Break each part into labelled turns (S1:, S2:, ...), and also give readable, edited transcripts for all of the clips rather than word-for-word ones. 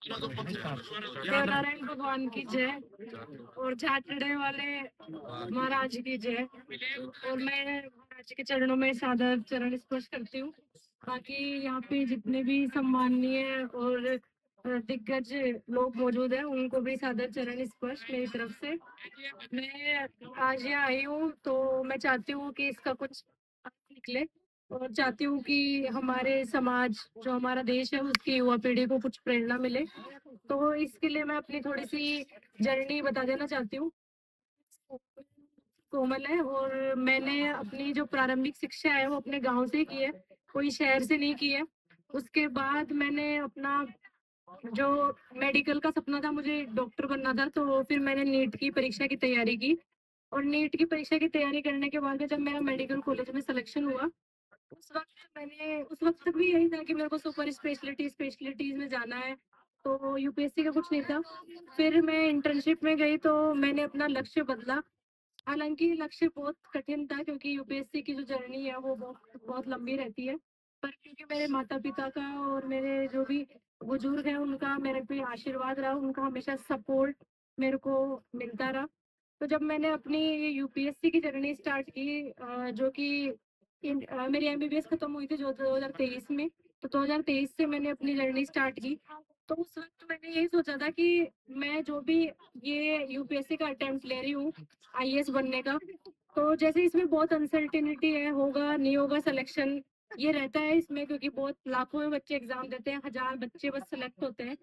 S1: देवनारायण भगवान की जय और झाटड़े वाले महाराज की जय। और मैं महाराज के चरणों में सादर चरण स्पर्श करती हूँ। बाकी यहाँ पे जितने भी सम्माननीय और दिग्गज लोग मौजूद हैं उनको भी सादर चरण स्पर्श मेरी तरफ से। मैं आज यहाँ आई हूँ तो मैं चाहती हूँ कि इसका कुछ निकले और चाहती हूँ कि हमारे समाज जो हमारा देश है उसकी युवा पीढ़ी को कुछ प्रेरणा मिले। तो इसके लिए मैं अपनी थोड़ी सी जर्नी बता देना चाहती हूँ। कोमल है और मैंने अपनी जो प्रारंभिक शिक्षा है वो अपने गांव से की है, कोई शहर से नहीं की है। उसके बाद मैंने अपना जो मेडिकल का सपना था, मुझे डॉक्टर बनना था, तो फिर मैंने नीट की परीक्षा की तैयारी की। और नीट की परीक्षा की तैयारी करने के बाद जब मेरा मेडिकल कॉलेज में सिलेक्शन हुआ, उस वक्त तक भी यही था कि मेरे को सुपर स्पेशलिटीज में जाना है, तो यूपीएससी का कुछ नहीं था। फिर मैं इंटर्नशिप में गई तो मैंने अपना लक्ष्य बदला। हालांकि लक्ष्य बहुत कठिन था क्योंकि यूपीएससी की जो जर्नी है वो बहुत बहुत लंबी रहती है। पर क्योंकि मेरे माता पिता का और मेरे जो भी बुजुर्ग हैं उनका मेरे पे आशीर्वाद रहा, उनका हमेशा सपोर्ट मेरे को मिलता रहा। तो जब मैंने अपनी यूपीएससी की जर्नी स्टार्ट की, जो कि मेरी एमबीबीएस खत्म हुई थी जो 2023 में, तो 2023 से मैंने अपनी जर्नी स्टार्ट की। तो उस वक्त मैंने यही सोचा था कि मैं जो भी ये यूपीएससी का अटेम्प्ट ले रही हूँ आईएएस बनने का, तो जैसे इसमें बहुत अनसर्टिनिटी है, होगा नहीं होगा सिलेक्शन, ये रहता है इसमें क्योंकि बहुत लाखों में बच्चे एग्जाम देते हैं, 1000 बच्चे बस सेलेक्ट होते हैं।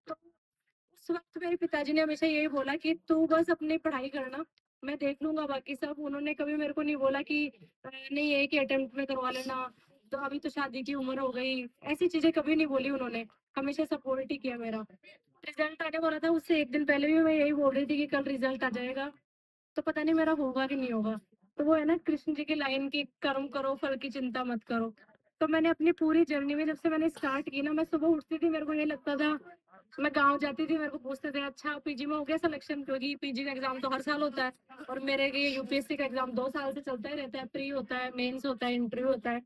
S1: तो उस वक्त मेरे पिताजी ने हमेशा यही बोला कि तू बस अपनी पढ़ाई करना, मैं देख लूंगा बाकी सब। उन्होंने कभी मेरे को नहीं बोला कि नहीं एक ही अटेम्प्ट में करवा लेना, तो अभी तो शादी की उम्र हो गई, ऐसी चीजें कभी नहीं बोली उन्होंने। हमेशा सपोर्ट ही किया मेरा। रिजल्ट आने वाला था, उससे एक दिन पहले भी मैं यही बोल रही थी कि कल रिजल्ट आ जाएगा, तो पता नहीं मेरा होगा कि नहीं होगा। तो वो है ना कृष्ण जी की लाइन की, कर्म करो फल की चिंता मत करो। तो मैंने अपनी पूरी जर्नी में जब से मैंने स्टार्ट की ना, मैं सुबह उठती थी, मेरे को ये लगता था, मैं गांव जाती थी, मेरे को पूछते थे अच्छा पीजी में हो गया सिलेक्शन, क्योंकि पीजी का एग्जाम तो हर साल होता है और मेरे ये यूपीएससी का एग्जाम 2 साल से चलता ही रहता है, प्री होता है, मेंस होता है, इंटरव्यू होता है।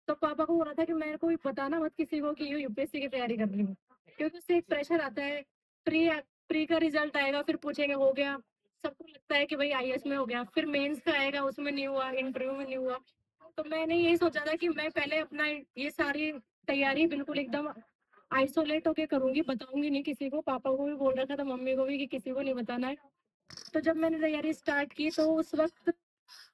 S1: तो पापा को हो रहा था कि मेरे को बताना मत किसी को कि यूपीएससी की तैयारी कर रही हूँ, क्योंकि उससे एक प्रेशर आता है। प्री प्री का रिजल्ट आएगा, फिर पूछेंगे हो गया, सबको लगता है कि भाई आईएएस में हो गया, फिर मेंस का आएगा, उसमें नहीं हुआ, इंटरव्यू में नहीं हुआ। तो मैंने यही सोचा था कि मैं पहले अपना ये सारी तैयारी बिल्कुल एकदम आइसोलेट होके करूंगी, बताऊंगी नहीं किसी को। पापा को भी बोल रखा था, मम्मी को भी, कि किसी को नहीं बताना है। तो जब मैंने तैयारी स्टार्ट की तो उस वक्त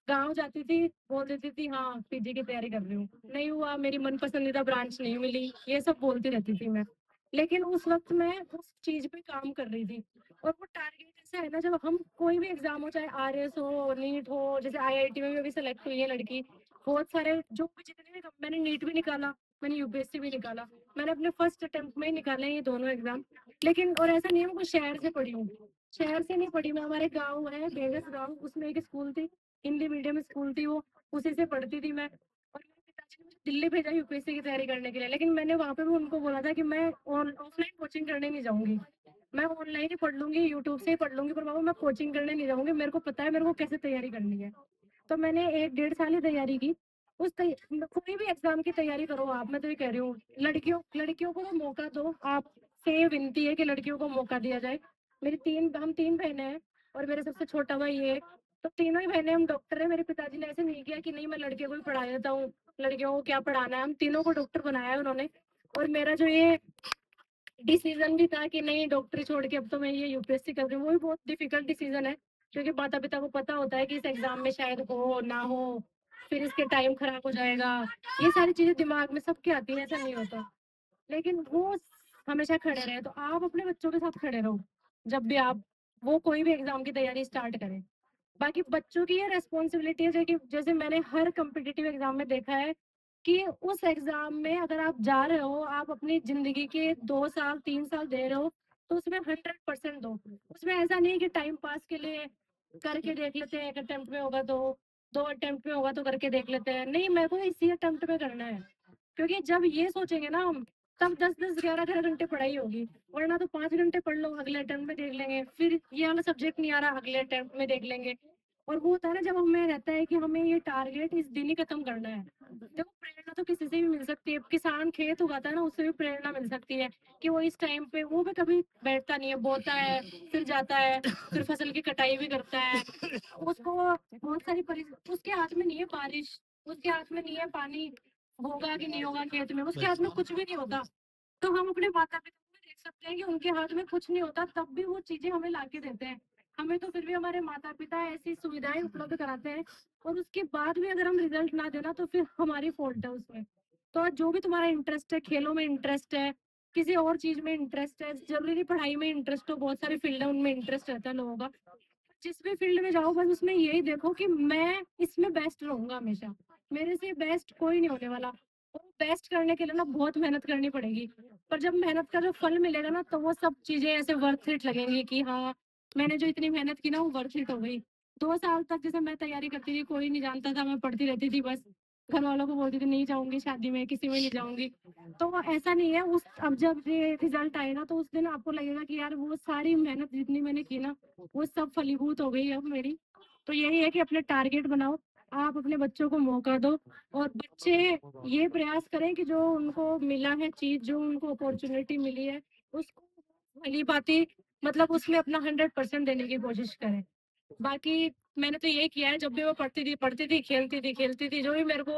S1: गाँव जाती थी, बोल देती थी हाँ पीजी की तैयारी कर रही हूँ, नहीं हुआ, मेरी मन पसंदीदा ब्रांच नहीं मिली, ये सब बोलती रहती थी मैं। लेकिन उस वक्त मैं उस चीज पे काम कर रही थी। और वो टारगेट ऐसा है ना, जब हम कोई भी एग्जाम हो, चाहे आरएस हो, नीट हो, जैसे आईआईटी में भी अभी सेलेक्ट हुई है लड़की, बहुत सारे जो भी जितने भी, मैंने नीट भी निकाला, मैंने यूपीएससी भी निकाला, मैंने अपने फर्स्ट अटेम्प्ट में ही निकाले ये दोनों एग्जाम। लेकिन और ऐसा नहीं है मैं शहर से पढ़ी हूँ, शहर से नहीं पढ़ी मैं, हमारे गाँव है बेगस गाँव, उसमें एक स्कूल थी, हिंदी मीडियम स्कूल थी वो, उसी से पढ़ती थी मैं। और मेरे पिताजी ने मुझे दिल्ली भेजा यूपीएससी की तैयारी करने के लिए, लेकिन मैंने वहाँ पे भी उनको बोला था कि मैं ऑफलाइन कोचिंग करने नहीं जाऊंगी, मैं ऑनलाइन ही पढ़ लूंगी, यूट्यूब से ही पढ़ लूंगी, पर बाबा मैं कोचिंग करने नहीं जाऊंगी, मेरे को पता है मेरे को कैसे तैयारी करनी है। तो मैंने 1 डेढ़ साल ही तैयारी की। कोई भी एग्जाम की तैयारी करो आप, मैं तो ये कह रही हूँ, लड़कियों लड़कियों को तो मौका दो, आपसे विनती है कि लड़कियों को मौका दिया जाए। हम 3 बहनें हैं और मेरे सबसे छोटा भाई है, तो तीनों ही बहनें हम डॉक्टर है। मेरे पिताजी ने ऐसे नहीं किया कि नहीं मैं लड़के को ही पढ़ा देता हूँ, लड़कियों को क्या पढ़ाना है, हम तीनों को डॉक्टर बनाया है उन्होंने। और मेरा जो ये डिसीजन भी था कि नहीं डॉक्टरी छोड़ के अब तो मैं ये यूपीएससी कर रही हूँ, वो भी बहुत डिफिकल्ट डिसीजन है, क्योंकि माता पिता को पता होता है कि इस एग्जाम में शायद हो ना हो, फिर इसके टाइम खराब हो जाएगा, ये सारी चीजें दिमाग में सबके आती है, ऐसा नहीं होता। लेकिन वो हमेशा खड़े रहे, तो आप अपने बच्चों के साथ खड़े रहो जब भी आप वो कोई भी एग्जाम की तैयारी स्टार्ट करें। बाकी बच्चों की ये रेस्पॉन्सिबिलिटी है, कि जैसे मैंने हर कम्पिटिटिव एग्जाम में देखा है कि उस एग्जाम में अगर आप जा रहे हो, आप अपनी जिंदगी के 2 साल 3 साल दे रहे हो, तो उसमें 100% दो। उसमें ऐसा नहीं कि टाइम पास के लिए करके देख लेते हैं, एक अटेम्प्ट में होगा तो, 2 अटेम्प्ट में होगा तो करके देख लेते हैं, नहीं मेरे को इसी अटेम्प्ट में करना है। क्योंकि जब ये सोचेंगे ना हम, तब 10 10 11 11 घंटे पढ़ाई होगी, वरना तो 5 घंटे पढ़ लो, अगले अटेम्प्ट में देख लेंगे, फिर ये वाला सब्जेक्ट नहीं आ रहा, अगले अटेम्प्ट में देख लेंगे। और वो होता है ना, जब हमें रहता है कि हमें ये टारगेट इस दिन ही खत्म करना है। देखो प्रेरणा तो किसी से भी मिल सकती है, किसान खेत उगाता है ना, उससे भी प्रेरणा मिल सकती है कि वो इस टाइम पे वो भी कभी बैठता नहीं है, बोता है, फिर जाता है, फिर फसल की कटाई भी करता है। उसको बहुत सारी उसके हाथ में नहीं है बारिश, उसके हाथ में नहीं है पानी होगा कि नहीं होगा खेत में, उसके हाथ में कुछ भी नहीं होता। तो हम अपने माता पिता को भी देख सकते हैं कि उनके हाथ में कुछ नहीं होता, तब भी वो चीजें हमें लाके देते हैं। हमें तो फिर भी हमारे माता पिता ऐसी सुविधाएं उपलब्ध कराते हैं, और उसके बाद भी अगर हम रिजल्ट ना देना तो फिर हमारी फॉल्ट है उसमें। तो जो भी तुम्हारा इंटरेस्ट है, खेलों में इंटरेस्ट है, किसी और चीज में इंटरेस्ट है, जरूरी नहीं पढ़ाई में इंटरेस्ट हो, बहुत सारी फील्ड है उनमें इंटरेस्ट रहता है लोगों का। जिस भी फील्ड में जाओ, बस उसमें यही देखो कि मैं इसमें बेस्ट रहूंगा हमेशा, मेरे से बेस्ट कोई नहीं होने वाला। और बेस्ट करने के लिए ना बहुत मेहनत करनी पड़ेगी, पर जब मेहनत का जो फल मिलेगा ना, तो वो सब चीजें ऐसे वर्थ इट लगेंगी कि हाँ, मैंने जो इतनी मेहनत की ना वो वर्थ इट हो गई। 2 साल तक जैसे मैं तैयारी करती थी, कोई नहीं जानता था, मैं पढ़ती रहती थी बस, घर वालों को बोलती थी नहीं जाऊंगी शादी में, किसी में नहीं जाऊंगी। तो वो ऐसा नहीं है, उस अब जब ये रिजल्ट आएगा तो उस दिन आपको लगेगा कि यार वो सारी मेहनत जितनी मैंने की ना, वो सब फलीभूत हो गई है अब मेरी। तो यही है कि अपने टारगेट बनाओ, आप अपने बच्चों को मौका दो, और बच्चे ये प्रयास करें कि जो उनको मिला है चीज, जो उनको अपॉर्चुनिटी मिली है, उसको भली भांति, मतलब उसमें अपना 100% देने की कोशिश करें। बाकी मैंने तो यही किया है, जब भी वो पढ़ती थी, खेलती थी, जो भी मेरे को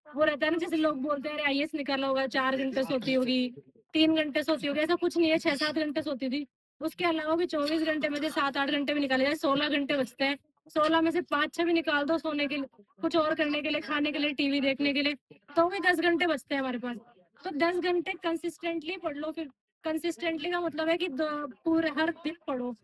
S1: वो रहता है ना, जैसे लोग बोलते हैं अरे आईएएस निकाला होगा, 4 घंटे सोती होगी, 3 घंटे सोती होगी, ऐसा कुछ नहीं है, 6-7 घंटे सोती थी। उसके अलावा भी 24 घंटे में से 7-8 घंटे भी निकाले जाए, 16 घंटे बचते हैं। 16 में से 5-6 भी निकाल दो सोने के लिए, कुछ और करने के लिए, खाने के लिए, टीवी देखने के लिए, तो भी 10 घंटे बचते हैं हमारे पास। तो 10 घंटे कंसिस्टेंटली पढ़ लो। फिर कंसिस्टेंटली का मतलब है कि पूरे हर दिन पढ़ो।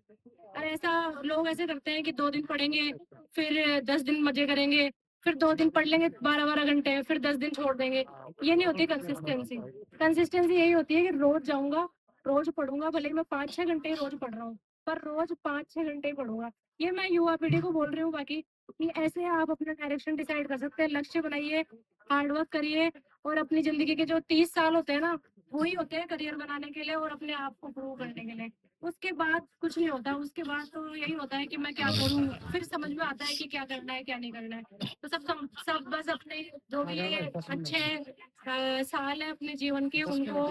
S1: और ऐसा लोग ऐसे करते हैं कि 2 दिन पढ़ेंगे, फिर 10 दिन मजे करेंगे, फिर 2 दिन पढ़ लेंगे 12-12 घंटे, फिर 10 दिन छोड़ देंगे। ये नहीं होती कंसिस्टेंसी। कंसिस्टेंसी यही होती है कि रोज जाऊंगा, रोज पढ़ूंगा, भले ही मैं 5-6 घंटे ही रोज पढ़ रहा हूँ, पर रोज 5-6 घंटे ही पढ़ूंगा। ये मैं युवा पीढ़ी को बोल रही हूँ। बाकी कि ऐसे आप अपना डायरेक्शन डिसाइड कर सकते हैं, लक्ष्य बनाइए, हार्डवर्क करिए, और अपनी जिंदगी के जो 30 साल होते हैं ना, वही होते हैं करियर बनाने के लिए और अपने आप को प्रूव करने के लिए। उसके बाद कुछ नहीं होता, उसके बाद तो यही होता है कि मैं क्या करूँ, फिर समझ में आता है कि क्या करना है क्या नहीं करना है। तो सब बस अपने जो भी ये अच्छे साल है अपने जीवन के, उनको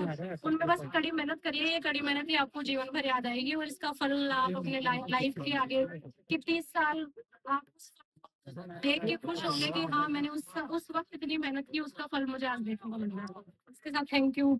S1: उनमें बस कड़ी मेहनत करिए, ये कड़ी मेहनत ही आपको जीवन भर याद आएगी, और इसका फल आप अपने लाइफ के आगे कि 30 साल आप देख के खुश होंगे कि हाँ, मैंने उस वक्त इतनी मेहनत की, उसका फल मुझे आज देखने को मिल रहा है। इसके साथ थैंक यू।